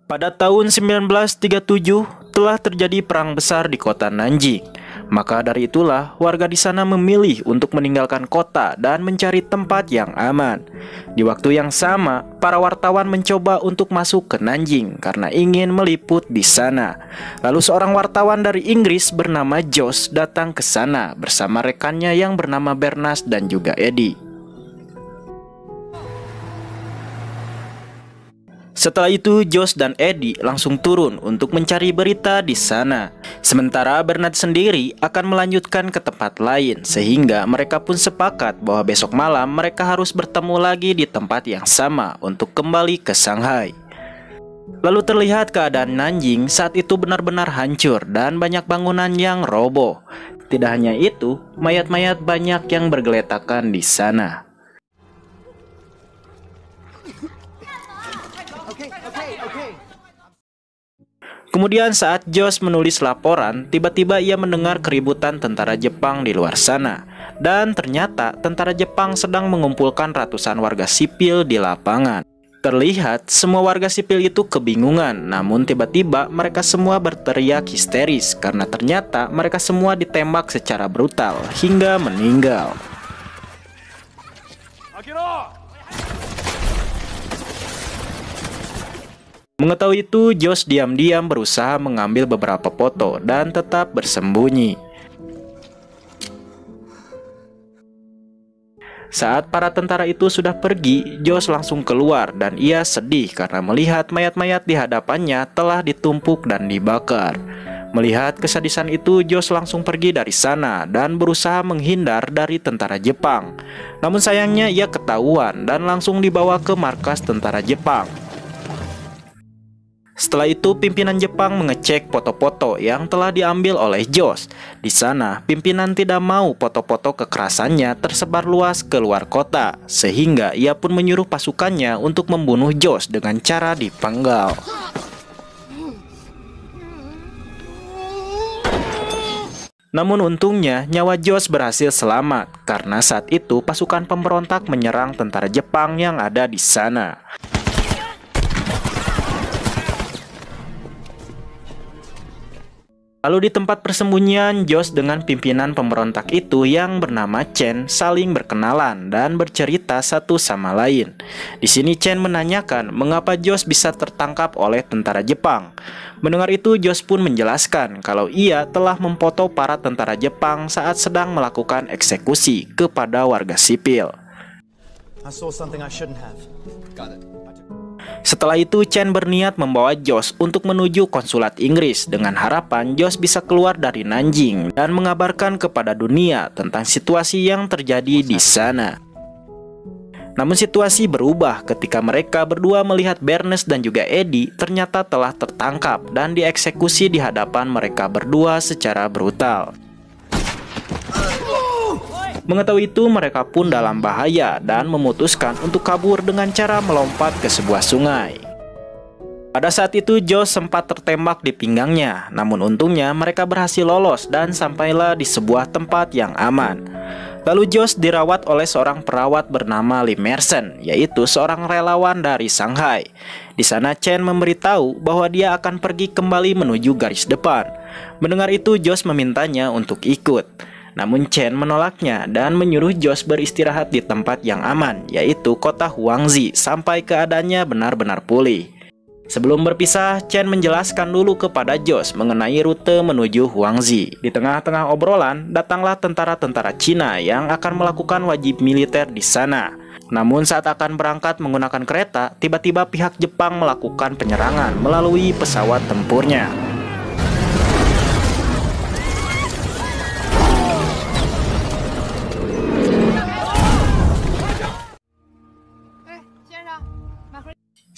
Pada tahun 1937 telah terjadi perang besar di kota Nanjing. Maka dari itulah warga di sana memilih untuk meninggalkan kota dan mencari tempat yang aman. Di waktu yang sama, para wartawan mencoba untuk masuk ke Nanjing karena ingin meliput di sana. Lalu seorang wartawan dari Inggris bernama Josh datang ke sana bersama rekannya yang bernama Bernas dan juga Eddie. Setelah itu, Josh dan Eddie langsung turun untuk mencari berita di sana. Sementara Bernard sendiri akan melanjutkan ke tempat lain, sehingga mereka pun sepakat bahwa besok malam mereka harus bertemu lagi di tempat yang sama untuk kembali ke Shanghai. Lalu terlihat keadaan Nanjing saat itu benar-benar hancur dan banyak bangunan yang roboh. Tidak hanya itu, mayat-mayat banyak yang bergeletakan di sana. Kemudian saat Josh menulis laporan, tiba-tiba ia mendengar keributan tentara Jepang di luar sana. Dan ternyata tentara Jepang sedang mengumpulkan ratusan warga sipil di lapangan. Terlihat semua warga sipil itu kebingungan, namun tiba-tiba mereka semua berteriak histeris karena ternyata mereka semua ditembak secara brutal hingga meninggal. Mengetahui itu, Josh diam-diam berusaha mengambil beberapa foto dan tetap bersembunyi. Saat para tentara itu sudah pergi, Josh langsung keluar dan ia sedih karena melihat mayat-mayat di hadapannya telah ditumpuk dan dibakar. Melihat kesedihan itu, Josh langsung pergi dari sana dan berusaha menghindar dari tentara Jepang. Namun sayangnya ia ketahuan dan langsung dibawa ke markas tentara Jepang. Setelah itu, pimpinan Jepang mengecek foto-foto yang telah diambil oleh Josh. Di sana, pimpinan tidak mau foto-foto kekerasannya tersebar luas ke luar kota, sehingga ia pun menyuruh pasukannya untuk membunuh Josh dengan cara dipenggal. Namun untungnya, nyawa Josh berhasil selamat, karena saat itu pasukan pemberontak menyerang tentara Jepang yang ada di sana. Lalu di tempat persembunyian, Josh dengan pimpinan pemberontak itu yang bernama Chen saling berkenalan dan bercerita satu sama lain. Di sini Chen menanyakan mengapa Josh bisa tertangkap oleh tentara Jepang. Mendengar itu, Josh pun menjelaskan kalau ia telah memfoto para tentara Jepang saat sedang melakukan eksekusi kepada warga sipil. Setelah itu, Chen berniat membawa Josh untuk menuju konsulat Inggris dengan harapan Josh bisa keluar dari Nanjing dan mengabarkan kepada dunia tentang situasi yang terjadi di sana. Namun situasi berubah ketika mereka berdua melihat Bernes dan juga Eddie ternyata telah tertangkap dan dieksekusi di hadapan mereka berdua secara brutal. Mengetahui itu, mereka pun dalam bahaya dan memutuskan untuk kabur dengan cara melompat ke sebuah sungai. Pada saat itu, Josh sempat tertembak di pinggangnya, namun untungnya mereka berhasil lolos dan sampailah di sebuah tempat yang aman. Lalu Josh dirawat oleh seorang perawat bernama Lee Merson, yaitu seorang relawan dari Shanghai. Di sana Chen memberitahu bahwa dia akan pergi kembali menuju garis depan. Mendengar itu, Josh memintanya untuk ikut. Namun Chen menolaknya dan menyuruh Josh beristirahat di tempat yang aman, yaitu kota Huangzi, sampai keadaannya benar-benar pulih. Sebelum berpisah, Chen menjelaskan dulu kepada Josh mengenai rute menuju Huangzi. Di tengah-tengah obrolan, datanglah tentara-tentara Cina yang akan melakukan wajib militer di sana. Namun saat akan berangkat menggunakan kereta, tiba-tiba pihak Jepang melakukan penyerangan melalui pesawat tempurnya.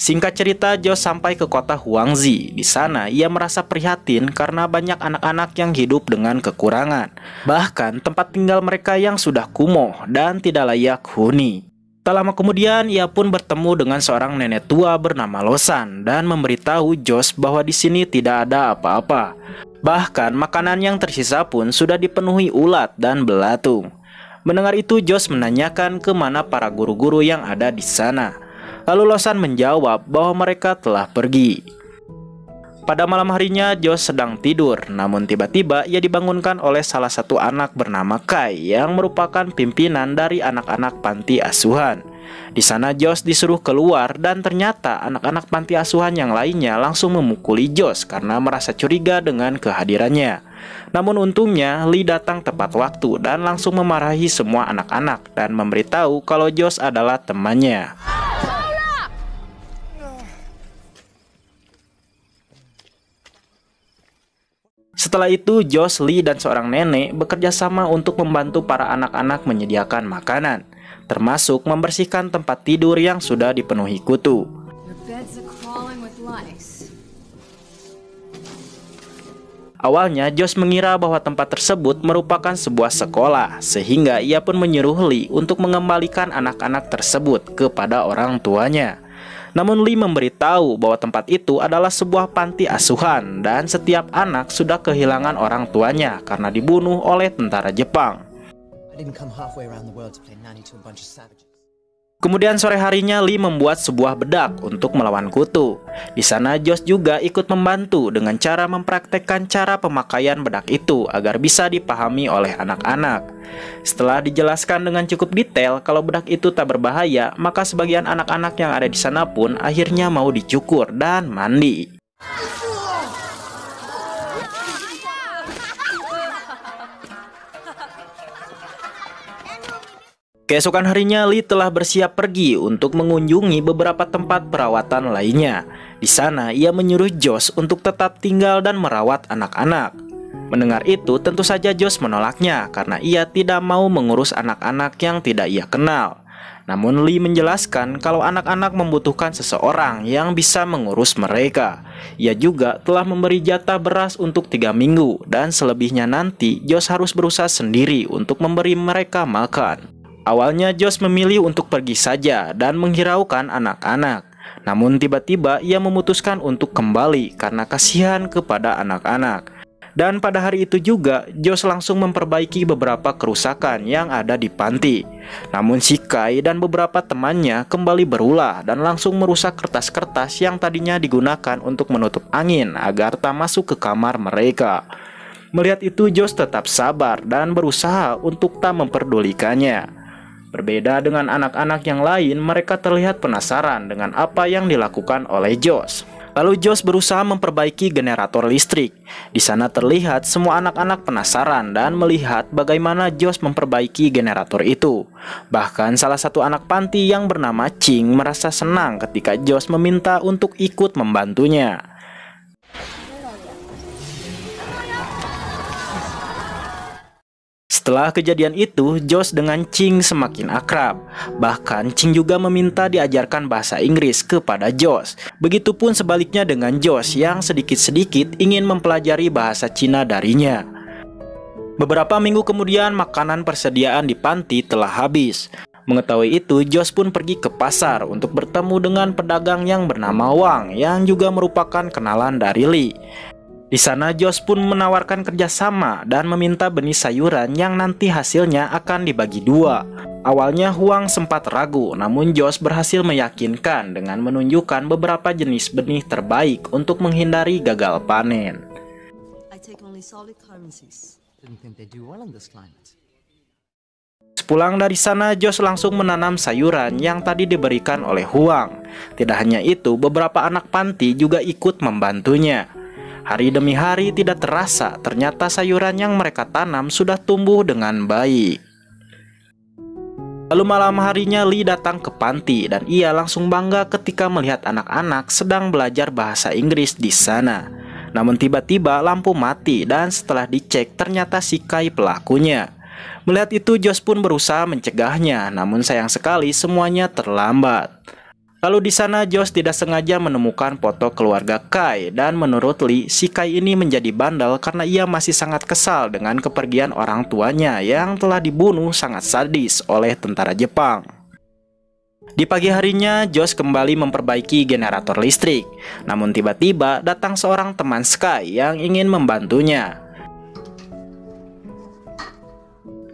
Singkat cerita, Josh sampai ke kota Huangzi. Di sana, ia merasa prihatin karena banyak anak-anak yang hidup dengan kekurangan. Bahkan, tempat tinggal mereka yang sudah kumuh dan tidak layak huni. Tak lama kemudian, ia pun bertemu dengan seorang nenek tua bernama Losan dan memberitahu Josh bahwa di sini tidak ada apa-apa. Bahkan makanan yang tersisa pun sudah dipenuhi ulat dan belatung. Mendengar itu, Josh menanyakan kemana para guru-guru yang ada di sana. Lalu Losan menjawab bahwa mereka telah pergi. Pada malam harinya, Josh sedang tidur, namun tiba-tiba ia dibangunkan oleh salah satu anak bernama Kai yang merupakan pimpinan dari anak-anak panti asuhan. Di sana Josh disuruh keluar dan ternyata anak-anak panti asuhan yang lainnya langsung memukuli Josh karena merasa curiga dengan kehadirannya. Namun untungnya Lee datang tepat waktu dan langsung memarahi semua anak-anak dan memberitahu kalau Josh adalah temannya. Setelah itu, Josh, Lee, dan seorang nenek bekerja sama untuk membantu para anak-anak menyediakan makanan, termasuk membersihkan tempat tidur yang sudah dipenuhi kutu. Awalnya, Josh mengira bahwa tempat tersebut merupakan sebuah sekolah, sehingga ia pun menyuruh Lee untuk mengembalikan anak-anak tersebut kepada orang tuanya. Namun Lee memberitahu bahwa tempat itu adalah sebuah panti asuhan dan setiap anak sudah kehilangan orang tuanya karena dibunuh oleh tentara Jepang. Kemudian sore harinya Lee membuat sebuah bedak untuk melawan kutu. Di sana Josh juga ikut membantu dengan cara mempraktekkan cara pemakaian bedak itu agar bisa dipahami oleh anak-anak. Setelah dijelaskan dengan cukup detail kalau bedak itu tak berbahaya, maka sebagian anak-anak yang ada di sana pun akhirnya mau dicukur dan mandi. Keesokan harinya, Lee telah bersiap pergi untuk mengunjungi beberapa tempat perawatan lainnya. Di sana, ia menyuruh Josh untuk tetap tinggal dan merawat anak-anak. Mendengar itu, tentu saja Josh menolaknya karena ia tidak mau mengurus anak-anak yang tidak ia kenal. Namun Lee menjelaskan kalau anak-anak membutuhkan seseorang yang bisa mengurus mereka. Ia juga telah memberi jatah beras untuk 3 minggu dan selebihnya nanti Josh harus berusaha sendiri untuk memberi mereka makan. Awalnya Josh memilih untuk pergi saja dan menghiraukan anak-anak. Namun tiba-tiba ia memutuskan untuk kembali karena kasihan kepada anak-anak. Dan pada hari itu juga Josh langsung memperbaiki beberapa kerusakan yang ada di panti. Namun si Kai dan beberapa temannya kembali berulah dan langsung merusak kertas-kertas yang tadinya digunakan untuk menutup angin agar tak masuk ke kamar mereka. Melihat itu Josh tetap sabar dan berusaha untuk tak memperdulikannya. Berbeda dengan anak-anak yang lain, mereka terlihat penasaran dengan apa yang dilakukan oleh Josh. Lalu Josh berusaha memperbaiki generator listrik. Di sana terlihat semua anak-anak penasaran dan melihat bagaimana Josh memperbaiki generator itu. Bahkan salah satu anak panti yang bernama Ching merasa senang ketika Josh meminta untuk ikut membantunya. Setelah kejadian itu, Josh dengan Ching semakin akrab. Bahkan Ching juga meminta diajarkan bahasa Inggris kepada Josh. Begitupun sebaliknya dengan Josh yang sedikit-sedikit ingin mempelajari bahasa Cina darinya. Beberapa minggu kemudian, makanan persediaan di panti telah habis. Mengetahui itu, Josh pun pergi ke pasar untuk bertemu dengan pedagang yang bernama Wang yang juga merupakan kenalan dari Lee. Di sana Josh pun menawarkan kerjasama dan meminta benih sayuran yang nanti hasilnya akan dibagi 2. Awalnya Huang sempat ragu, namun Josh berhasil meyakinkan dengan menunjukkan beberapa jenis benih terbaik untuk menghindari gagal panen. Sepulang dari sana, Josh langsung menanam sayuran yang tadi diberikan oleh Huang. Tidak hanya itu, beberapa anak panti juga ikut membantunya. Hari demi hari tidak terasa, ternyata sayuran yang mereka tanam sudah tumbuh dengan baik. Lalu malam harinya Lee datang ke panti dan ia langsung bangga ketika melihat anak-anak sedang belajar bahasa Inggris di sana. Namun tiba-tiba lampu mati dan setelah dicek ternyata si Kai pelakunya. Melihat itu Josh pun berusaha mencegahnya, namun sayang sekali semuanya terlambat. Lalu di sana Josh tidak sengaja menemukan foto keluarga Kai dan menurut Lee, si Kai ini menjadi bandel karena ia masih sangat kesal dengan kepergian orang tuanya yang telah dibunuh sangat sadis oleh tentara Jepang. Di pagi harinya, Josh kembali memperbaiki generator listrik. Namun tiba-tiba datang seorang teman Sky yang ingin membantunya.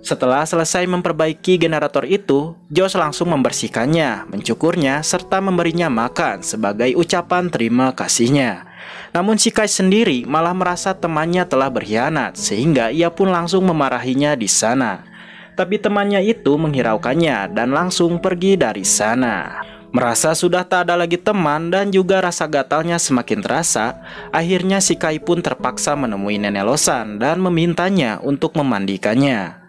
Setelah selesai memperbaiki generator itu, Josh langsung membersihkannya, mencukurnya, serta memberinya makan sebagai ucapan terima kasihnya. Namun si Kai sendiri malah merasa temannya telah berkhianat, sehingga ia pun langsung memarahinya di sana. Tapi temannya itu menghiraukannya dan langsung pergi dari sana. Merasa sudah tak ada lagi teman dan juga rasa gatalnya semakin terasa, akhirnya si Kai pun terpaksa menemui Nenek Losan dan memintanya untuk memandikannya.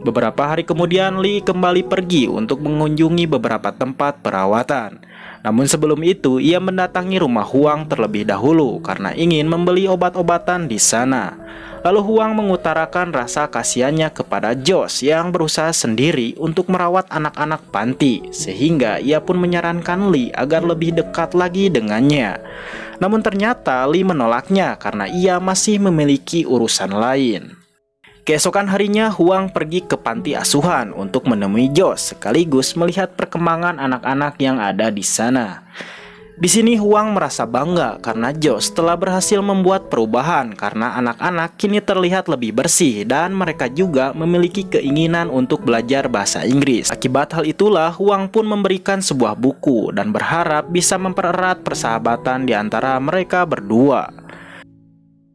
Beberapa hari kemudian, Lee kembali pergi untuk mengunjungi beberapa tempat perawatan. Namun sebelum itu, ia mendatangi rumah Huang terlebih dahulu karena ingin membeli obat-obatan di sana. Lalu Huang mengutarakan rasa kasihannya kepada Josh yang berusaha sendiri untuk merawat anak-anak panti, sehingga ia pun menyarankan Lee agar lebih dekat lagi dengannya. Namun ternyata Lee menolaknya karena ia masih memiliki urusan lain. Keesokan harinya, Huang pergi ke panti asuhan untuk menemui Josh sekaligus melihat perkembangan anak-anak yang ada di sana. Di sini Huang merasa bangga karena Josh telah berhasil membuat perubahan karena anak-anak kini terlihat lebih bersih dan mereka juga memiliki keinginan untuk belajar bahasa Inggris. Akibat hal itulah, Huang pun memberikan sebuah buku dan berharap bisa mempererat persahabatan di antara mereka berdua.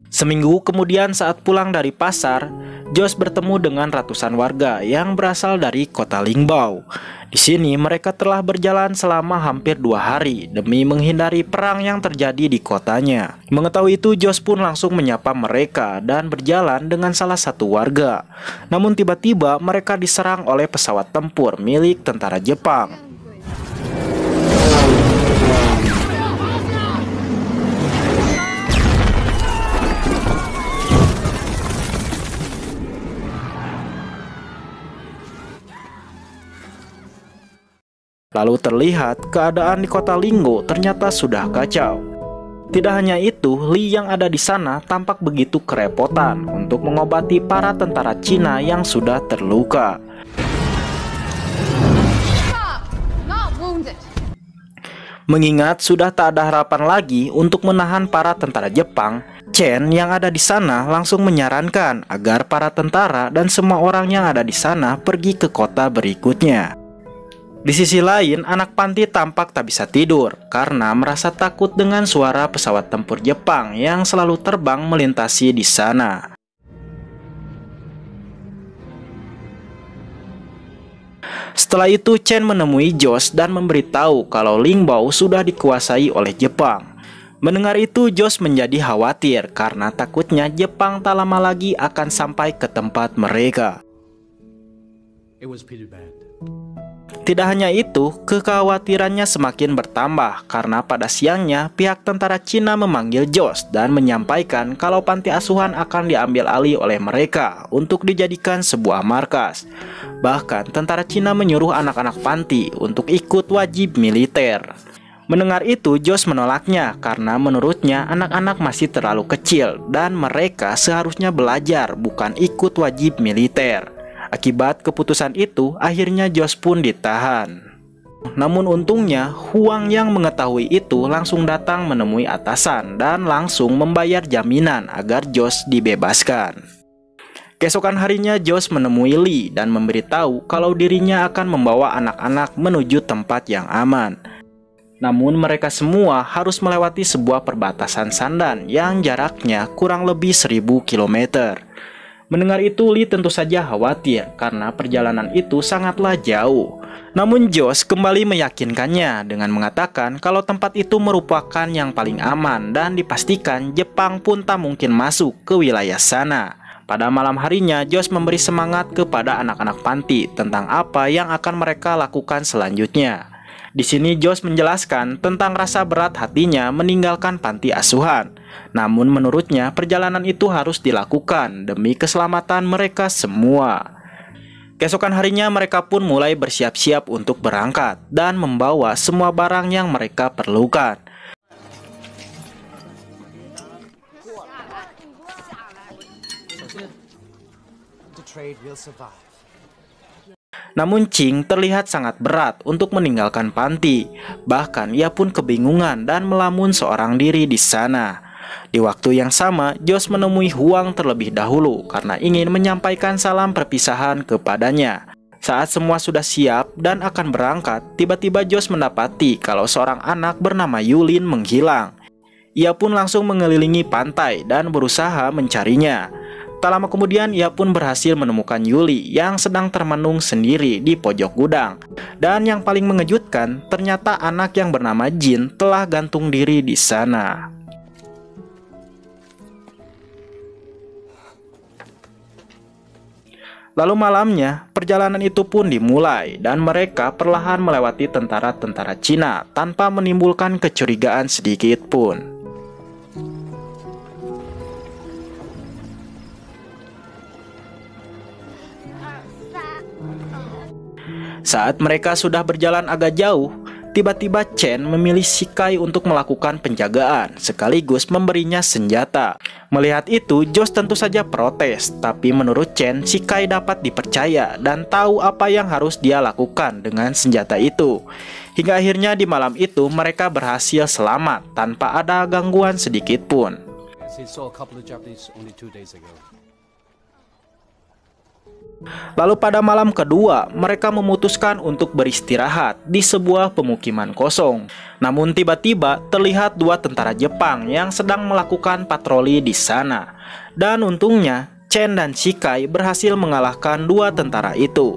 Seminggu kemudian saat pulang dari pasar, Josh bertemu dengan ratusan warga yang berasal dari kota Lingbao. Di sini mereka telah berjalan selama hampir 2 hari demi menghindari perang yang terjadi di kotanya. Mengetahui itu, Josh pun langsung menyapa mereka dan berjalan dengan salah satu warga. Namun tiba-tiba mereka diserang oleh pesawat tempur milik tentara Jepang. Lalu terlihat keadaan di kota Linggo ternyata sudah kacau. Tidak hanya itu, Lee yang ada di sana tampak begitu kerepotan untuk mengobati para tentara Cina yang sudah terluka. Mengingat sudah tak ada harapan lagi untuk menahan para tentara Jepang, Chen yang ada di sana langsung menyarankan agar para tentara dan semua orang yang ada di sana pergi ke kota berikutnya. Di sisi lain, anak panti tampak tak bisa tidur karena merasa takut dengan suara pesawat tempur Jepang yang selalu terbang melintasi di sana. Setelah itu, Chen menemui Josh dan memberitahu kalau Lingbao sudah dikuasai oleh Jepang. Mendengar itu, Josh menjadi khawatir karena takutnya Jepang tak lama lagi akan sampai ke tempat mereka. Tidak hanya itu, kekhawatirannya semakin bertambah karena pada siangnya pihak tentara Cina memanggil Josh dan menyampaikan kalau panti asuhan akan diambil alih oleh mereka untuk dijadikan sebuah markas. Bahkan tentara Cina menyuruh anak-anak panti untuk ikut wajib militer. Mendengar itu, Josh menolaknya karena menurutnya anak-anak masih terlalu kecil dan mereka seharusnya belajar bukan ikut wajib militer. Akibat keputusan itu, akhirnya Josh pun ditahan. Namun untungnya, Huang yang mengetahui itu langsung datang menemui atasan dan langsung membayar jaminan agar Josh dibebaskan. Keesokan harinya, Josh menemui Lee dan memberitahu kalau dirinya akan membawa anak-anak menuju tempat yang aman. Namun mereka semua harus melewati sebuah perbatasan Sandan yang jaraknya kurang lebih 1000 km. Mendengar itu, Lee tentu saja khawatir karena perjalanan itu sangatlah jauh. Namun Josh kembali meyakinkannya dengan mengatakan kalau tempat itu merupakan yang paling aman dan dipastikan Jepang pun tak mungkin masuk ke wilayah sana. Pada malam harinya, Josh memberi semangat kepada anak-anak panti tentang apa yang akan mereka lakukan selanjutnya. Di sini Josh menjelaskan tentang rasa berat hatinya meninggalkan panti asuhan. Namun menurutnya perjalanan itu harus dilakukan demi keselamatan mereka semua. Keesokan harinya mereka pun mulai bersiap-siap untuk berangkat dan membawa semua barang yang mereka perlukan. Namun Ching terlihat sangat berat untuk meninggalkan panti. Bahkan ia pun kebingungan dan melamun seorang diri di sana. Di waktu yang sama, Josh menemui Huang terlebih dahulu karena ingin menyampaikan salam perpisahan kepadanya. Saat semua sudah siap dan akan berangkat, tiba-tiba Josh mendapati kalau seorang anak bernama Yulin menghilang. Ia pun langsung mengelilingi pantai dan berusaha mencarinya. Tak lama kemudian ia pun berhasil menemukan Yuli yang sedang termenung sendiri di pojok gudang. Dan yang paling mengejutkan, ternyata anak yang bernama Jin telah gantung diri di sana. Lalu malamnya, perjalanan itu pun dimulai dan mereka perlahan melewati tentara-tentara Cina tanpa menimbulkan kecurigaan sedikit pun. Saat mereka sudah berjalan agak jauh, tiba-tiba Chen memilih Shikai untuk melakukan penjagaan, sekaligus memberinya senjata. Melihat itu, Josh tentu saja protes, tapi menurut Chen, Shikai dapat dipercaya dan tahu apa yang harus dia lakukan dengan senjata itu. Hingga akhirnya di malam itu, mereka berhasil selamat tanpa ada gangguan sedikit pun. Lalu pada malam kedua, mereka memutuskan untuk beristirahat di sebuah pemukiman kosong. Namun tiba-tiba terlihat dua tentara Jepang yang sedang melakukan patroli di sana. Dan untungnya, Chen dan Shikai berhasil mengalahkan dua tentara itu.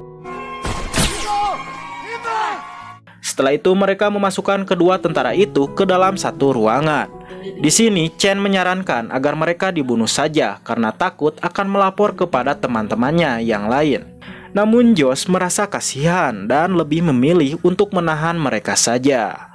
Setelah itu mereka memasukkan kedua tentara itu ke dalam satu ruangan. Di sini Chen menyarankan agar mereka dibunuh saja karena takut akan melapor kepada teman-temannya yang lain. Namun Josh merasa kasihan dan lebih memilih untuk menahan mereka saja.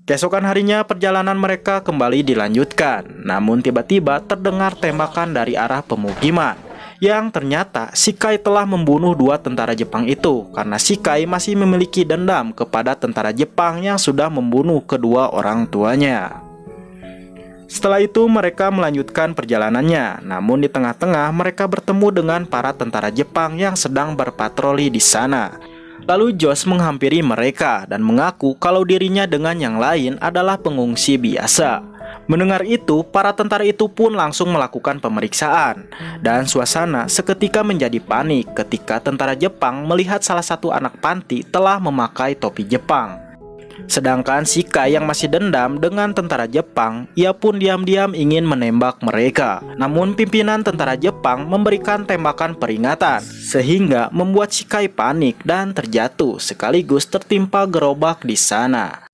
Keesokan harinya perjalanan mereka kembali dilanjutkan. Namun tiba-tiba terdengar tembakan dari arah pemukiman. Yang ternyata Shikai telah membunuh dua tentara Jepang itu karena Shikai masih memiliki dendam kepada tentara Jepang yang sudah membunuh kedua orang tuanya. Setelah itu mereka melanjutkan perjalanannya, namun di tengah-tengah mereka bertemu dengan para tentara Jepang yang sedang berpatroli di sana. Lalu Josh menghampiri mereka dan mengaku kalau dirinya dengan yang lain adalah pengungsi biasa. Mendengar itu, para tentara itu pun langsung melakukan pemeriksaan. Dan suasana seketika menjadi panik ketika tentara Jepang melihat salah satu anak panti telah memakai topi Jepang. Sedangkan Shikai yang masih dendam dengan tentara Jepang, ia pun diam-diam ingin menembak mereka. Namun pimpinan tentara Jepang memberikan tembakan peringatan, sehingga membuat Shikai panik dan terjatuh sekaligus tertimpa gerobak di sana.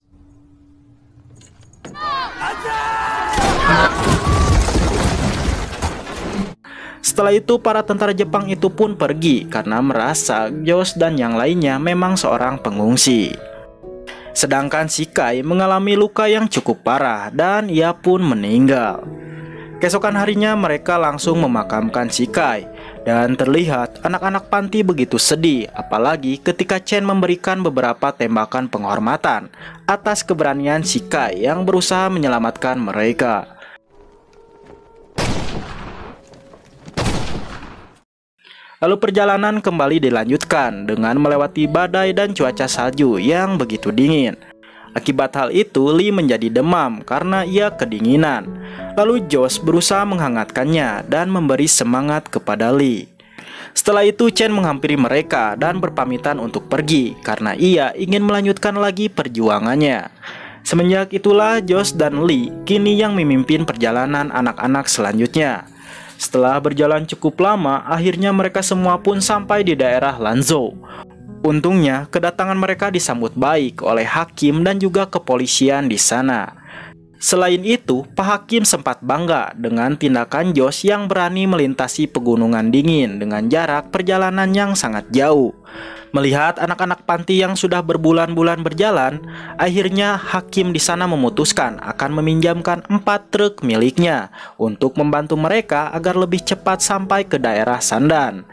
Setelah itu para tentara Jepang itu pun pergi karena merasa Josh dan yang lainnya memang seorang pengungsi. Sedangkan Shikai mengalami luka yang cukup parah dan ia pun meninggal. Keesokan harinya mereka langsung memakamkan Shikai dan terlihat anak-anak panti begitu sedih, apalagi ketika Chen memberikan beberapa tembakan penghormatan atas keberanian Shikai yang berusaha menyelamatkan mereka. Lalu perjalanan kembali dilanjutkan dengan melewati badai dan cuaca salju yang begitu dingin. Akibat hal itu, Lee menjadi demam karena ia kedinginan. Lalu Josh berusaha menghangatkannya dan memberi semangat kepada Lee. Setelah itu Chen menghampiri mereka dan berpamitan untuk pergi karena ia ingin melanjutkan lagi perjuangannya. Semenjak itulah Josh dan Lee kini yang memimpin perjalanan anak-anak selanjutnya. Setelah berjalan cukup lama, akhirnya mereka semua pun sampai di daerah Lanzhou. Untungnya, kedatangan mereka disambut baik oleh hakim dan juga kepolisian di sana. Selain itu, Pak Hakim sempat bangga dengan tindakan Josh yang berani melintasi pegunungan dingin dengan jarak perjalanan yang sangat jauh. Melihat anak-anak panti yang sudah berbulan-bulan berjalan, akhirnya hakim di sana memutuskan akan meminjamkan 4 truk miliknya untuk membantu mereka agar lebih cepat sampai ke daerah Sandan.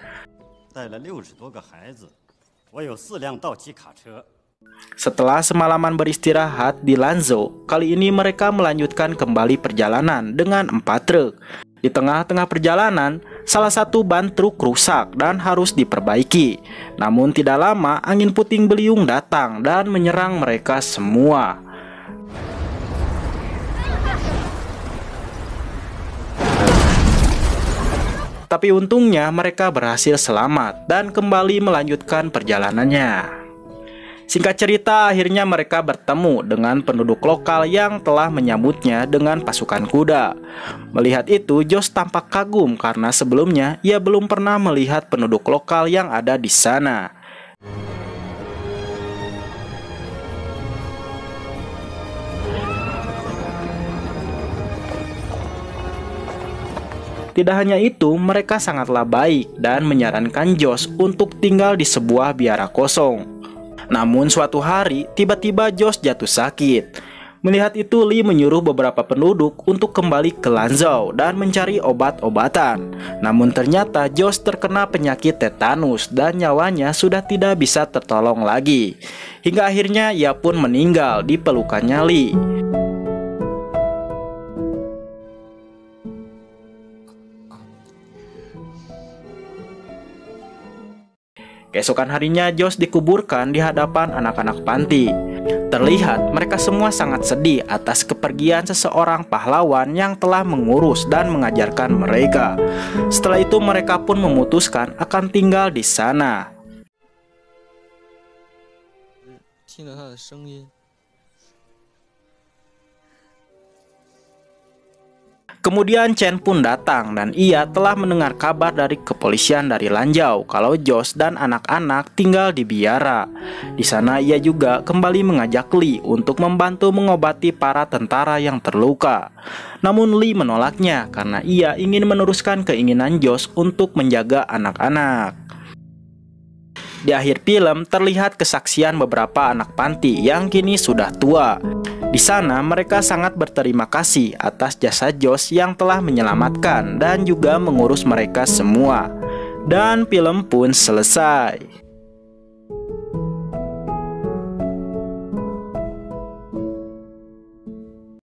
Setelah semalaman beristirahat di Lanzhou, kali ini mereka melanjutkan kembali perjalanan dengan 4 truk. Di tengah-tengah perjalanan, Salah satu ban truk rusak dan harus diperbaiki. Namun tidak lama angin puting beliung datang dan menyerang mereka semua. Tapi untungnya mereka berhasil selamat dan kembali melanjutkan perjalanannya. Singkat cerita, akhirnya mereka bertemu dengan penduduk lokal yang telah menyambutnya dengan pasukan kuda. Melihat itu, Josh tampak kagum karena sebelumnya ia belum pernah melihat penduduk lokal yang ada di sana. Tidak hanya itu, mereka sangatlah baik dan menyarankan Josh untuk tinggal di sebuah biara kosong. Namun suatu hari, tiba-tiba Josh jatuh sakit. Melihat itu, Lee menyuruh beberapa penduduk untuk kembali ke Lanzhou dan mencari obat-obatan. Namun ternyata Josh terkena penyakit tetanus dan nyawanya sudah tidak bisa tertolong lagi. Hingga akhirnya ia pun meninggal di pelukannya Lee. Keesokan harinya Josh dikuburkan di hadapan anak-anak panti. Terlihat mereka semua sangat sedih atas kepergian seseorang pahlawan yang telah mengurus dan mengajarkan mereka. Setelah itu mereka pun memutuskan akan tinggal di sana. Kemudian Chen pun datang dan ia telah mendengar kabar dari kepolisian dari Lanzhou kalau Josh dan anak-anak tinggal di biara. Di sana ia juga kembali mengajak Lee untuk membantu mengobati para tentara yang terluka. Namun Lee menolaknya karena ia ingin meneruskan keinginan Josh untuk menjaga anak-anak. Di akhir film terlihat kesaksian beberapa anak panti yang kini sudah tua. Di sana mereka sangat berterima kasih atas jasa Josh yang telah menyelamatkan dan juga mengurus mereka semua. Dan film pun selesai.